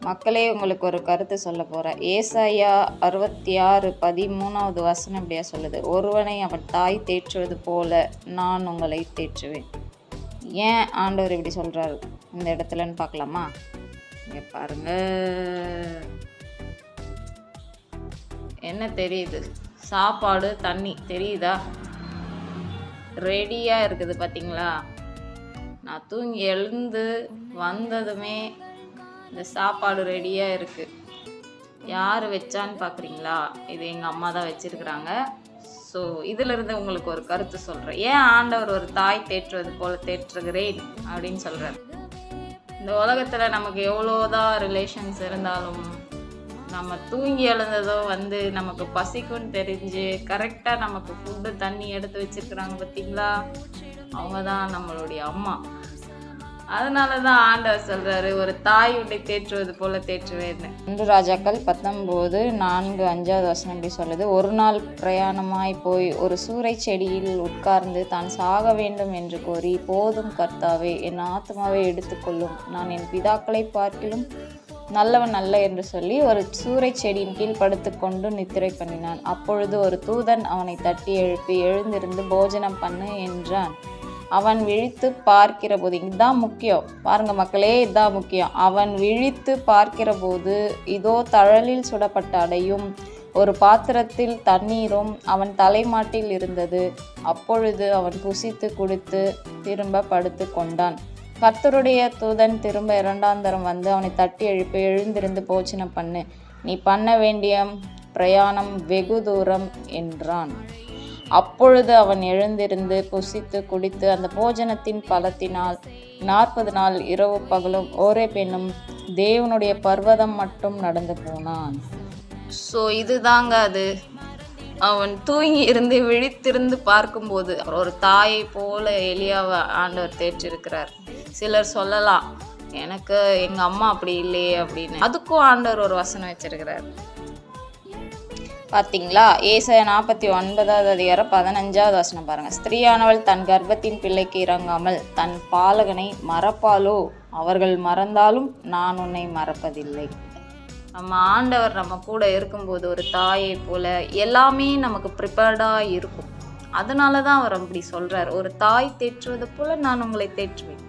மக்களே, உங்களுக்கு ஒரு கருத்து சொல்ல போகிறேன். ஏசாயா 66:13 வசனம் இப்படியா சொல்லுது, ஒருவனை அவன் தாய் தேற்றுவது போல நான் உங்களை தேற்றுவேன். ஏன் ஆண்டவர் இப்படி சொல்கிறாரு இந்த இடத்துலன்னு பார்க்கலாமா? இங்கே பாருங்க, என்ன தெரியுது? சாப்பாடு தண்ணி தெரியுதா? ரெடியாக இருக்குது பார்த்தீங்களா? நான் தூங்கி எழுந்து வந்ததுமே இந்த சாப்பாடு ரெடியாக இருக்குது. யார் வச்சான்னு பார்க்குறீங்களா? இது எங்கள் அம்மா தான் வச்சுருக்குறாங்க. ஸோ இதிலிருந்து உங்களுக்கு ஒரு கருத்து சொல்கிறேன். ஏன் ஆண்டவர் ஒரு தாய் தேற்றுவது போல தேற்றுகிறேன் அப்படின்னு சொல்கிறார். இந்த உலகத்தில் நமக்கு எவ்வளோதான் ரிலேஷன்ஸ் இருந்தாலும் நம்ம தூங்கி எழுந்ததோ நமக்கு பசிக்குன்னு தெரிஞ்சு கரெக்டாக நமக்கு ஃபுட்டு தண்ணி எடுத்து வச்சுருக்குறாங்க பார்த்தீங்களா? அவங்க தான் நம்மளுடைய அம்மா. அதனால தான் ஆண்டவர் சொல்கிறாரு, ஒரு தாய் உன்னை தேற்றுவது போல தேற்றுவேன்னு. 1 ராஜாக்கள் 19:4-5 வசனம் இப்படி சொல்லுது, ஒரு நாள் பிரயாணமாய் போய் ஒரு சூறை செடியில் உட்கார்ந்து தான் சாக வேண்டும் என்று கோரி, போதும் கர்த்தாவே, என் ஆத்மாவை எடுத்துக்கொள்ளும், நான் என் பிதாக்களை பார்க்கிலும் நல்லவன் அல்ல என்று சொல்லி ஒரு சூறை செடியின் கீழ் படுத்துக்கொண்டு நித்திரை பண்ணினான். அப்பொழுது ஒரு தூதன் அவனை தட்டி எழுப்பி, எழுந்திருந்து போஜனம் பண்ணு என்றான். அவன் விழித்து பார்க்கிற போது, இதுதான் முக்கியம் பாருங்க மக்களே, இதுதான் முக்கியம். அவன் விழித்து பார்க்கிற போது இதோ தழலில் சுடப்பட்ட அடையும் ஒரு பாத்திரத்தில் தண்ணீரும் அவன் தலைமாட்டில் இருந்தது. அப்பொழுது அவன் புசித்து குடித்து திரும்ப படுத்து கொண்டான். கர்த்தருடைய தூதன் திரும்ப 2ஆம் தரம் வந்து அவனை தட்டி எழுப்பி, எழுந்திருந்து போஜனம் பண்ணு, நீ பண்ண வேண்டிய பிரயாணம் வெகு தூரம் என்றான். அப்பொழுது அவன் எழுந்திருந்து புசித்து குடித்து அந்த போஜனத்தின் பலத்தினால் 40 நாள் இரவு பகலும் ஒரே பெண்ணும் தேவனுடைய பர்வதம் மட்டும் நடந்து போனான். ஸோ இதுதாங்க அது. அவன் தூங்கி இருந்து விழித்திருந்து பார்க்கும்போது ஒரு தாயை போல எலியாவை ஆண்டவர் தேற்றிருக்கிறார். சிலர் சொல்லலாம், எனக்கு எங்கள் அம்மா அப்படி இல்லையே அப்படின்னு. அதுக்கும் ஆண்டவர் ஒரு வசனம் வச்சிருக்கிறார் பார்த்தீங்களா? ஏசாயா 49:15 வசனம் பாருங்க, ஸ்திரீயானவள் தன் கர்ப்பத்தின் பிள்ளைக்கு இறங்காமல் தன் பாலகனை மறப்பாளோ? அவர்கள் மறந்தாலும் நான் உன்னை மறப்பதில்லை. நம்ம ஆண்டவர் நம்ம கூட இருக்கும்போது ஒரு தாயை போல எல்லாமே நமக்கு ப்ரிப்பேர்டாக இருக்கும். அதனால தான் அவர் அப்படி சொல்கிறார், ஒரு தாய் தேற்றுவது போல நான் உங்களை தேற்றுவேன்.